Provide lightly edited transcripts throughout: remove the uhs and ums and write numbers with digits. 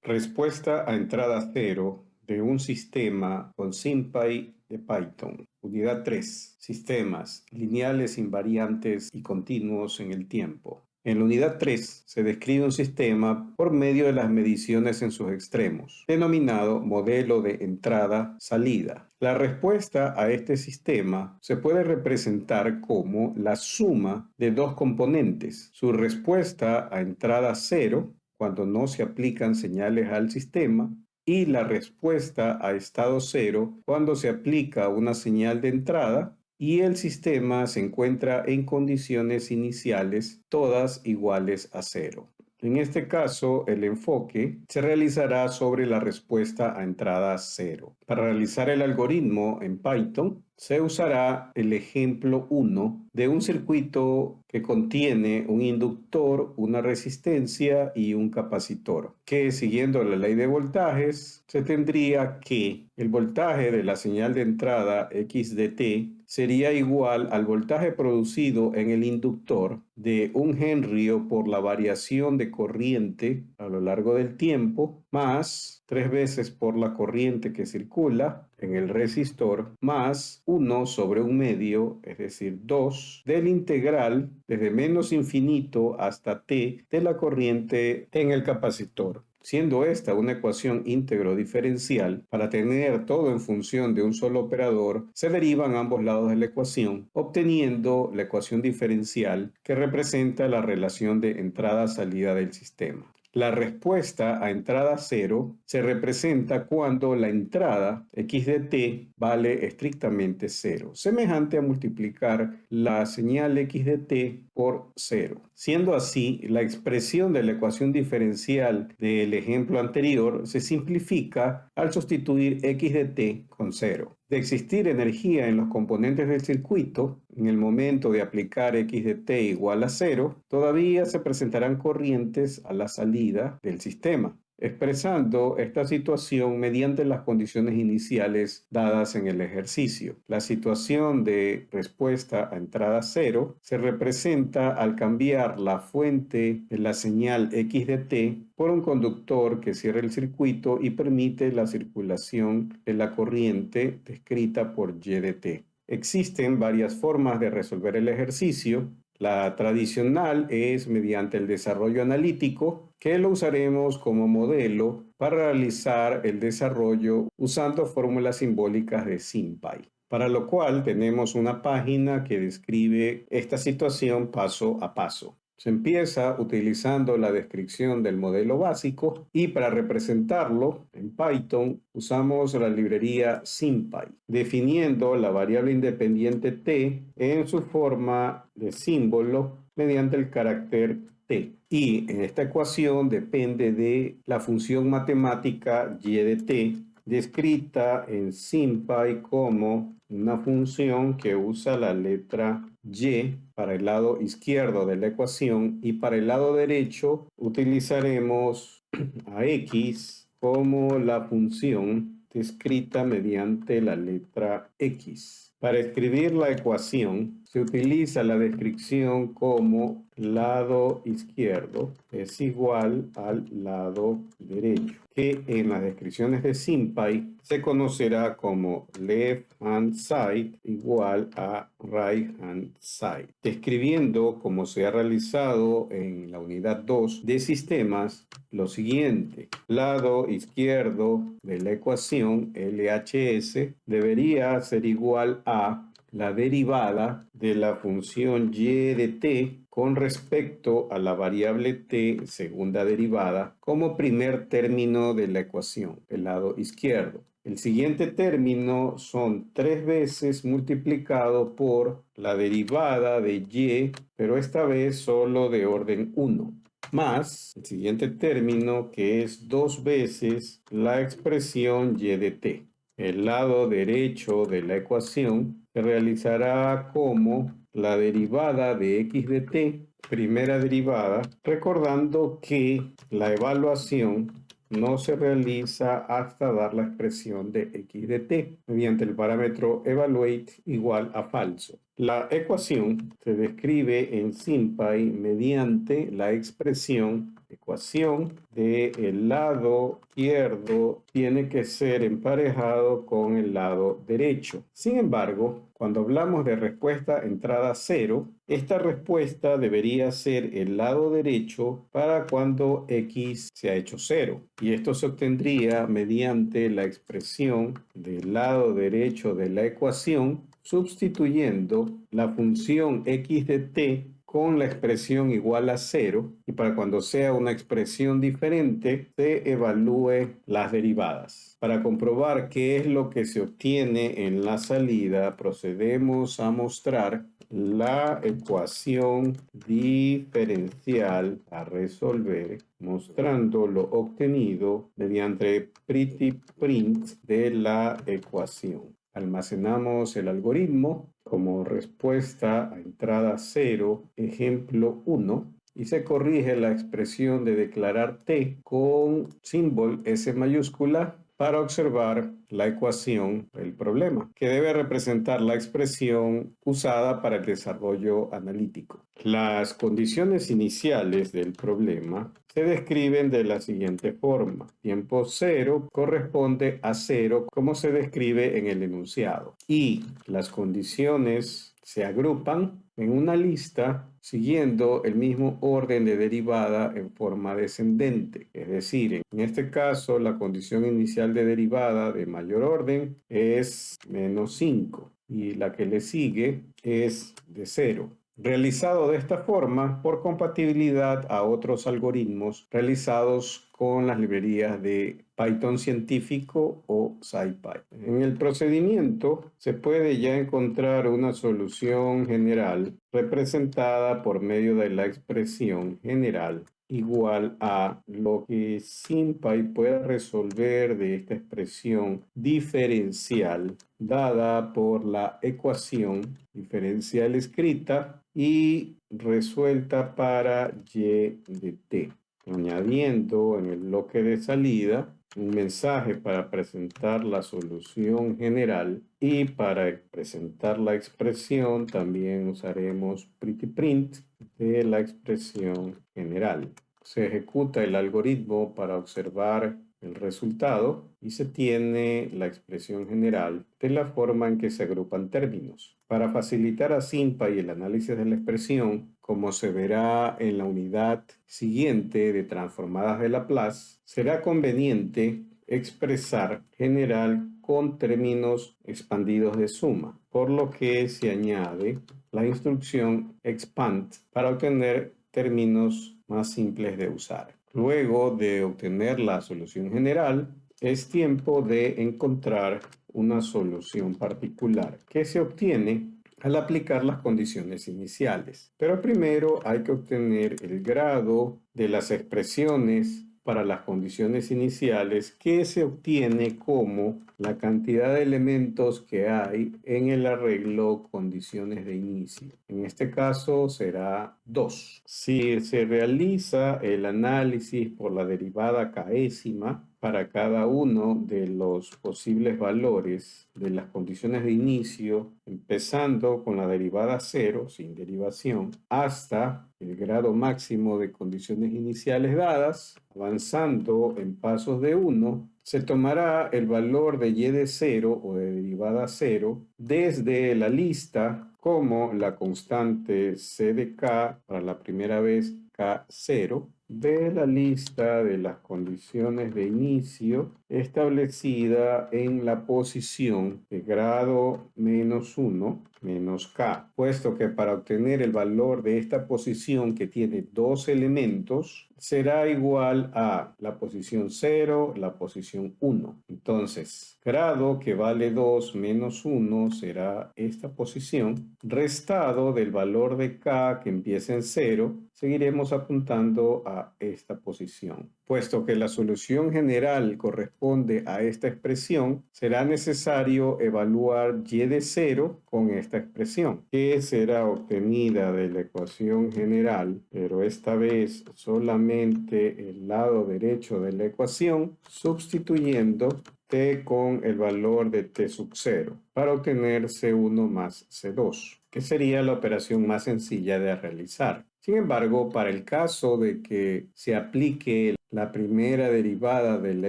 Respuesta a entrada cero de un sistema con SymPy de Python. Unidad 3. Sistemas lineales, invariantes y continuos en el tiempo. En la unidad 3 se describe un sistema por medio de las mediciones en sus extremos, denominado modelo de entrada-salida. La respuesta a este sistema se puede representar como la suma de dos componentes. Su respuesta a entrada cero, cuando no se aplican señales al sistema, y la respuesta a estado cero cuando se aplica una señal de entrada y el sistema se encuentra en condiciones iniciales todas iguales a cero. En este caso, el enfoque se realizará sobre la respuesta a entrada cero. Para realizar el algoritmo en Python, se usará el ejemplo 1 de un circuito que contiene un inductor, una resistencia y un capacitor, que siguiendo la ley de voltajes, se tendría que el voltaje de la señal de entrada X de t sería igual al voltaje producido en el inductor de 1 Henry por la variación de corriente a lo largo del tiempo, más 3 veces por la corriente que circula en el resistor, más 1 sobre 1/2, es decir, 2, del integral desde menos infinito hasta t de la corriente en el capacitor. Siendo esta una ecuación íntegro diferencial, para tener todo en función de un solo operador, se derivan ambos lados de la ecuación, obteniendo la ecuación diferencial que representa la relación de entrada-salida del sistema. La respuesta a entrada cero se representa cuando la entrada x de t vale estrictamente cero, semejante a multiplicar la señal x de t por cero. Siendo así, la expresión de la ecuación diferencial del ejemplo anterior se simplifica al sustituir x de t con cero. De existir energía en los componentes del circuito, en el momento de aplicar x de t igual a cero, todavía se presentarán corrientes a la salida del sistema, expresando esta situación mediante las condiciones iniciales dadas en el ejercicio. La situación de respuesta a entrada cero se representa al cambiar la fuente de la señal x de t por un conductor que cierra el circuito y permite la circulación de la corriente descrita por y de t. Existen varias formas de resolver el ejercicio. La tradicional es mediante el desarrollo analítico, que lo usaremos como modelo para realizar el desarrollo usando fórmulas simbólicas de SymPy. Para lo cual tenemos una página que describe esta situación paso a paso. Se empieza utilizando la descripción del modelo básico y para representarlo en Python usamos la librería SymPy, definiendo la variable independiente t en su forma de símbolo mediante el carácter t. Y en esta ecuación depende de la función matemática y de t, descrita en SymPy como una función que usa la letra y para el lado izquierdo de la ecuación y para el lado derecho utilizaremos a x como la función descrita mediante la letra x. Para escribir la ecuación se utiliza la descripción como lado izquierdo es igual al lado derecho, que en las descripciones de SymPy se conocerá como left hand side igual a right hand side, describiendo como se ha realizado en la unidad 2 de sistemas lo siguiente: lado izquierdo de la ecuación LHS debería ser igual a la derivada de la función y de t con respecto a la variable t segunda derivada como primer término de la ecuación, el lado izquierdo. El siguiente término son 3 veces multiplicado por la derivada de y, pero esta vez solo de orden 1, más el siguiente término que es 2 veces la expresión y de t. El lado derecho de la ecuación se realizará como la derivada de x de t, primera derivada, recordando que la evaluación no se realiza hasta dar la expresión de x de t mediante el parámetro evaluate igual a falso. La ecuación se describe en SymPy mediante la expresión ecuación del lado izquierdo tiene que ser emparejado con el lado derecho. Sin embargo, cuando hablamos de respuesta entrada 0, esta respuesta debería ser el lado derecho para cuando x se ha hecho 0. Y esto se obtendría mediante la expresión del lado derecho de la ecuación, sustituyendo la función x de t con la expresión igual a 0, y para cuando sea una expresión diferente se evalúe las derivadas. Para comprobar qué es lo que se obtiene en la salida, procedemos a mostrar la ecuación diferencial a resolver, mostrando lo obtenido mediante pretty print de la ecuación. Almacenamos el algoritmo como respuesta a entrada 0, ejemplo 1, y se corrige la expresión de declarar t con símbolo S mayúscula para observar la ecuación del problema, que debe representar la expresión usada para el desarrollo analítico. Las condiciones iniciales del problema se describen de la siguiente forma. Tiempo 0 corresponde a 0 como se describe en el enunciado. Y las condiciones se agrupan en una lista siguiendo el mismo orden de derivada en forma descendente. Es decir, en este caso la condición inicial de derivada de mayor orden es menos 5 y la que le sigue es de 0. Realizado de esta forma por compatibilidad a otros algoritmos realizados con las librerías de Python científico o SciPy. En el procedimiento se puede ya encontrar una solución general representada por medio de la expresión general igual a lo que SciPy puede resolver de esta expresión diferencial dada por la ecuación diferencial escrita y resuelta para y de t, añadiendo en el bloque de salida un mensaje para presentar la solución general, y para presentar la expresión también usaremos pretty print de la expresión general. Se ejecuta el algoritmo para observar el resultado y se tiene la expresión general de la forma en que se agrupan términos. Para facilitar a SciPy el análisis de la expresión, como se verá en la unidad siguiente de transformadas de Laplace, será conveniente expresar general con términos expandidos de suma, por lo que se añade la instrucción expand para obtener términos más simples de usar. Luego de obtener la solución general, es tiempo de encontrar una solución particular que se obtiene al aplicar las condiciones iniciales. Pero primero hay que obtener el grado de las expresiones para las condiciones iniciales, que se obtiene como la cantidad de elementos que hay en el arreglo condiciones de inicio. En este caso será 2. Si se realiza el análisis por la derivada késima para cada uno de los posibles valores de las condiciones de inicio, empezando con la derivada 0, sin derivación, hasta el grado máximo de condiciones iniciales dadas, avanzando en pasos de 1, se tomará el valor de y de 0 o de derivada 0 desde la lista como la constante c de k para la primera vez k0 de la lista de las condiciones de inicio establecida en la posición de grado menos 1 menos k, puesto que para obtener el valor de esta posición que tiene dos elementos será igual a la posición 0, la posición 1. Entonces, grado que vale 2 menos 1 será esta posición, restado del valor de k que empieza en 0, seguiremos apuntando a esta posición. Puesto que la solución general corresponde a esta expresión, será necesario evaluar y de 0 con esta expresión, que será obtenida de la ecuación general, pero esta vez solamente el lado derecho de la ecuación, sustituyendo t con el valor de t sub 0 para obtener C1 más C2, que sería la operación más sencilla de realizar. Sin embargo, para el caso de que se aplique la primera derivada de la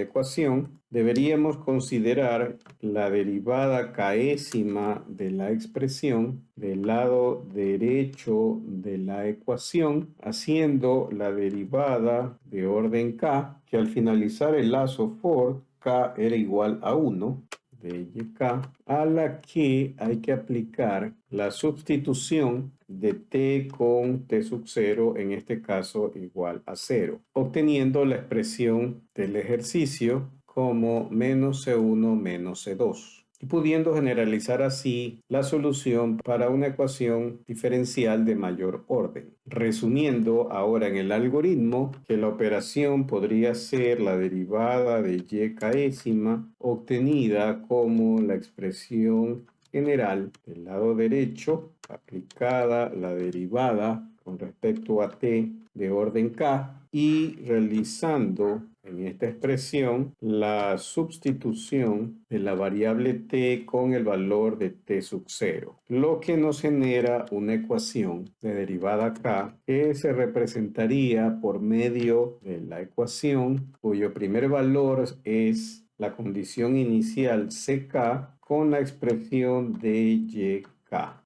ecuación, deberíamos considerar la derivada késima de la expresión del lado derecho de la ecuación, haciendo la derivada de orden k, que al finalizar el lazo for, k era igual a 1, de YK, a la que hay que aplicar la sustitución de t con t sub 0, en este caso igual a 0, obteniendo la expresión del ejercicio como menos C1 menos C2 y pudiendo generalizar así la solución para una ecuación diferencial de mayor orden. Resumiendo ahora en el algoritmo, que la operación podría ser la derivada de y késima obtenida como la expresión general del lado derecho, aplicada la derivada con respecto a t de orden k y realizando en esta expresión la sustitución de la variable t con el valor de t sub 0, lo que nos genera una ecuación de derivada k que se representaría por medio de la ecuación cuyo primer valor es la condición inicial ck con la expresión de y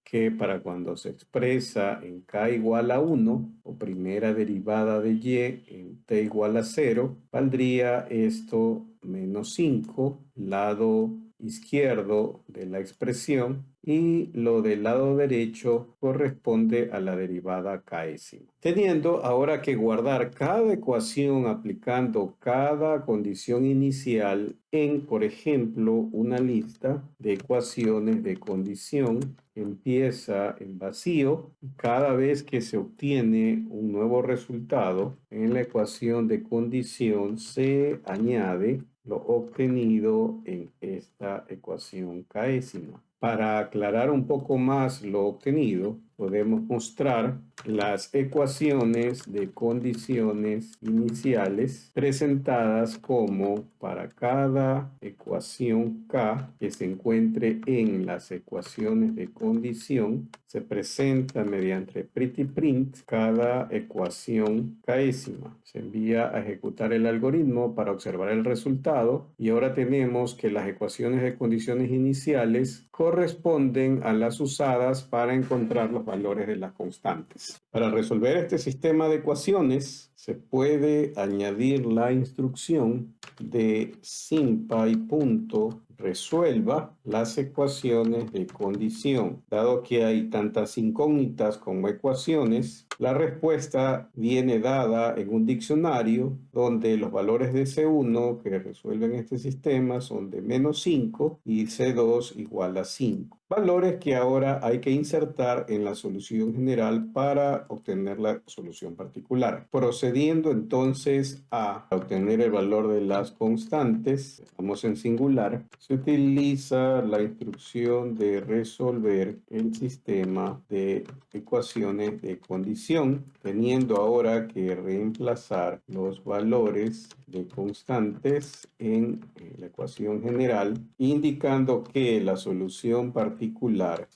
que para cuando se expresa en k igual a 1 o primera derivada de y en t igual a 0, valdría esto menos 5, lado izquierdo de la expresión, y lo del lado derecho corresponde a la derivada késima. Teniendo ahora que guardar cada ecuación aplicando cada condición inicial en, por ejemplo, una lista de ecuaciones de condición que empieza en vacío, cada vez que se obtiene un nuevo resultado en la ecuación de condición se añade lo obtenido en esta ecuación késima. Para aclarar un poco más lo obtenido, podemos mostrar las ecuaciones de condiciones iniciales presentadas como para cada ecuación k que se encuentre en las ecuaciones de condición, se presenta mediante pretty print cada ecuación késima. Se envía a ejecutar el algoritmo para observar el resultado y ahora tenemos que las ecuaciones de condiciones iniciales corresponden a las usadas para encontrar los valores de las constantes. Para resolver este sistema de ecuaciones se puede añadir la instrucción de simpy.resuelva las ecuaciones de condición. Dado que hay tantas incógnitas como ecuaciones, la respuesta viene dada en un diccionario donde los valores de C1 que resuelven este sistema son de menos 5 y C2 igual a 5. Valores que ahora hay que insertar en la solución general para obtener la solución particular. Procediendo entonces a obtener el valor de las constantes, estamos en singular, se utiliza la instrucción de resolver el sistema de ecuaciones de condición, teniendo ahora que reemplazar los valores de constantes en la ecuación general, indicando que la solución particular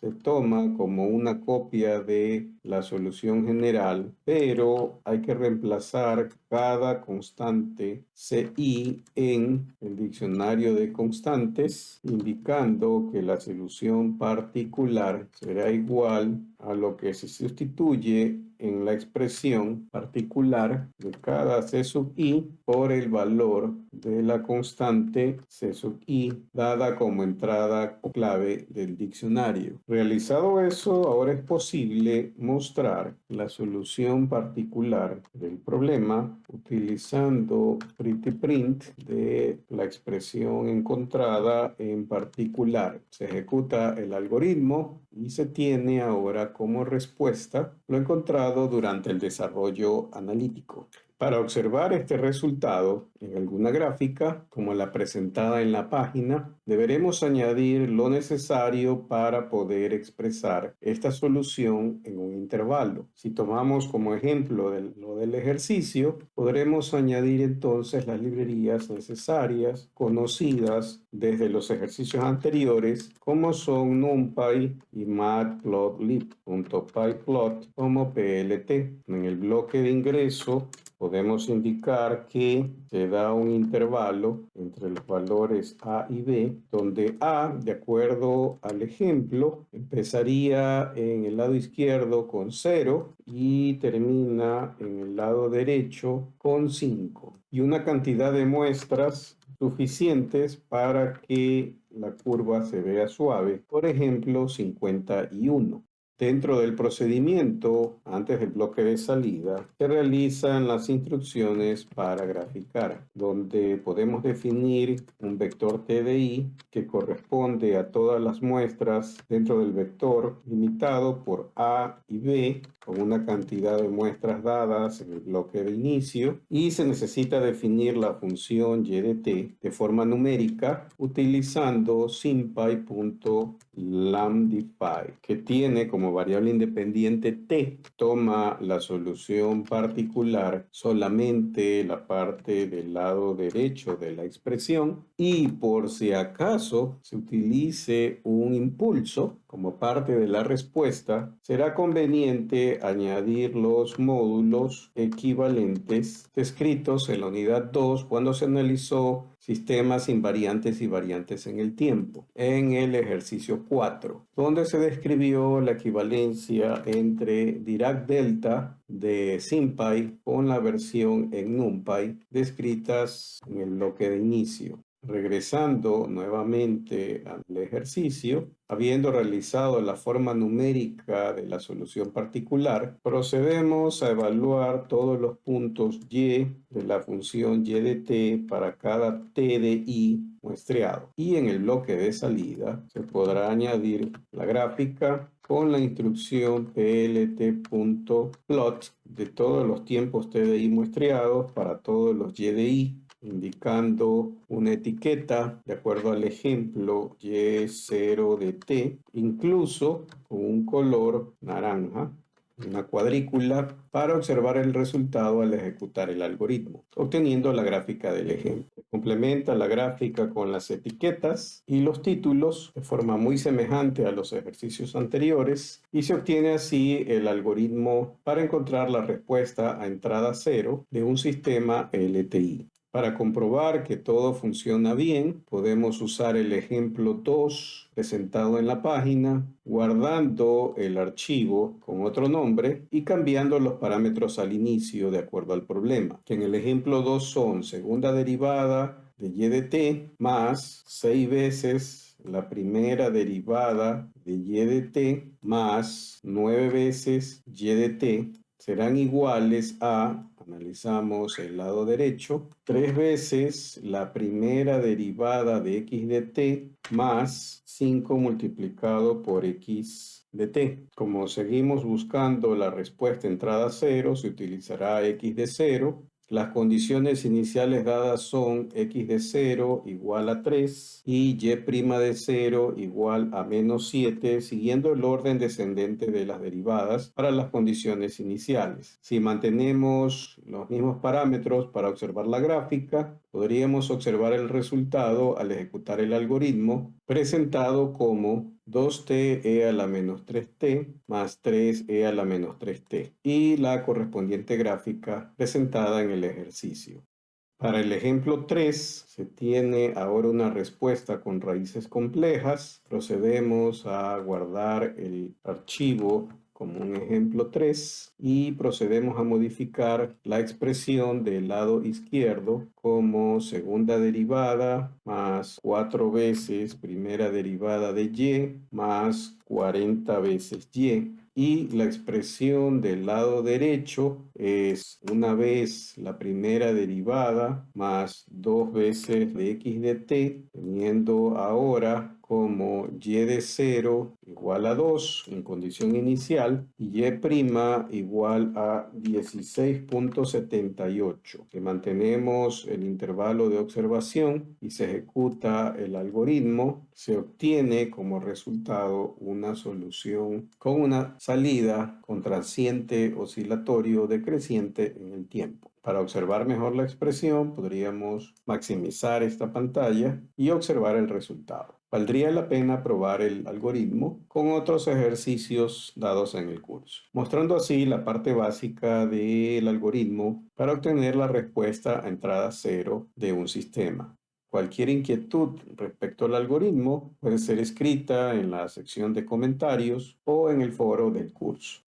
se toma como una copia de la solución general, pero hay que reemplazar cada constante CI en el diccionario de constantes, indicando que la solución particular será igual a lo que se sustituye en la expresión particular de cada C sub i por el valor de la constante C sub i dada como entrada clave del diccionario. Realizado eso, ahora es posible mostrar la solución particular del problema utilizando pretty print de la expresión encontrada en particular. Se ejecuta el algoritmo y se tiene ahora como respuesta lo encontrado durante el desarrollo analítico. Para observar este resultado en alguna gráfica, como la presentada en la página, deberemos añadir lo necesario para poder expresar esta solución en un intervalo. Si tomamos como ejemplo lo del ejercicio, podremos añadir entonces las librerías necesarias conocidas desde los ejercicios anteriores, como son NumPy y matplotlib.pyplot como PLT. En el bloque de ingreso podemos indicar que se da un intervalo entre los valores A y B, donde A, de acuerdo al ejemplo, empezaría en el lado izquierdo con 0 y termina en el lado derecho con 5. Y una cantidad de muestras suficientes para que la curva se vea suave, por ejemplo, 51. Dentro del procedimiento, antes del bloque de salida, se realizan las instrucciones para graficar, donde podemos definir un vector TDI que corresponde a todas las muestras dentro del vector limitado por A y B, con una cantidad de muestras dadas en el bloque de inicio, y se necesita definir la función y de t de forma numérica utilizando simpy.lambdify, que tiene como variable independiente t. Toma la solución particular solamente la parte del lado derecho de la expresión, y por si acaso se utilice un impulso como parte de la respuesta, será conveniente añadir los módulos equivalentes descritos en la unidad 2 cuando se analizó sistemas invariantes y variantes en el tiempo, en el ejercicio 4, donde se describió la equivalencia entre Dirac delta de SymPy con la versión en NumPy descritas en el bloque de inicio. Regresando nuevamente al ejercicio, habiendo realizado la forma numérica de la solución particular, procedemos a evaluar todos los puntos y de la función y de t para cada t de i muestreado. Y en el bloque de salida se podrá añadir la gráfica con la instrucción plt.plot de todos los tiempos t de i muestreados para todos los y de i, indicando una etiqueta de acuerdo al ejemplo Y0 de t, incluso con un color naranja, una cuadrícula, para observar el resultado al ejecutar el algoritmo, obteniendo la gráfica del ejemplo. Complementa la gráfica con las etiquetas y los títulos de forma muy semejante a los ejercicios anteriores, y se obtiene así el algoritmo para encontrar la respuesta a entrada 0 de un sistema LTI. Para comprobar que todo funciona bien, podemos usar el ejemplo 2 presentado en la página, guardando el archivo con otro nombre y cambiando los parámetros al inicio de acuerdo al problema, que en el ejemplo 2 son segunda derivada de y de t más 6 veces la primera derivada de y de t más 9 veces y de t, serán iguales a, analizamos el lado derecho, 3 veces la primera derivada de x de t más 5 multiplicado por x de t. Como seguimos buscando la respuesta entrada 0, se utilizará x de 0. Las condiciones iniciales dadas son x de 0 igual a 3 y y' de 0 igual a menos 7, siguiendo el orden descendente de las derivadas para las condiciones iniciales. Si mantenemos los mismos parámetros para observar la gráfica, podríamos observar el resultado al ejecutar el algoritmo, presentado como 2t a la menos 3t más 3 a la menos 3t, y la correspondiente gráfica presentada en el ejercicio. Para el ejemplo 3 se tiene ahora una respuesta con raíces complejas. Procedemos a guardar el archivo como un ejemplo 3 y procedemos a modificar la expresión del lado izquierdo como segunda derivada más 4 veces primera derivada de y más 40 veces y. Y la expresión del lado derecho es una vez la primera derivada más 2 veces de x de t, teniendo ahora como y de 0 igual a 2 en condición inicial y y' igual a 16.78. Si mantenemos el intervalo de observación y se ejecuta el algoritmo, se obtiene como resultado una solución con una salida con transiente oscilatorio decreciente en el tiempo. Para observar mejor la expresión, podríamos maximizar esta pantalla y observar el resultado. Valdría la pena probar el algoritmo con otros ejercicios dados en el curso, mostrando así la parte básica del algoritmo para obtener la respuesta a entrada cero de un sistema. Cualquier inquietud respecto al algoritmo puede ser escrita en la sección de comentarios o en el foro del curso.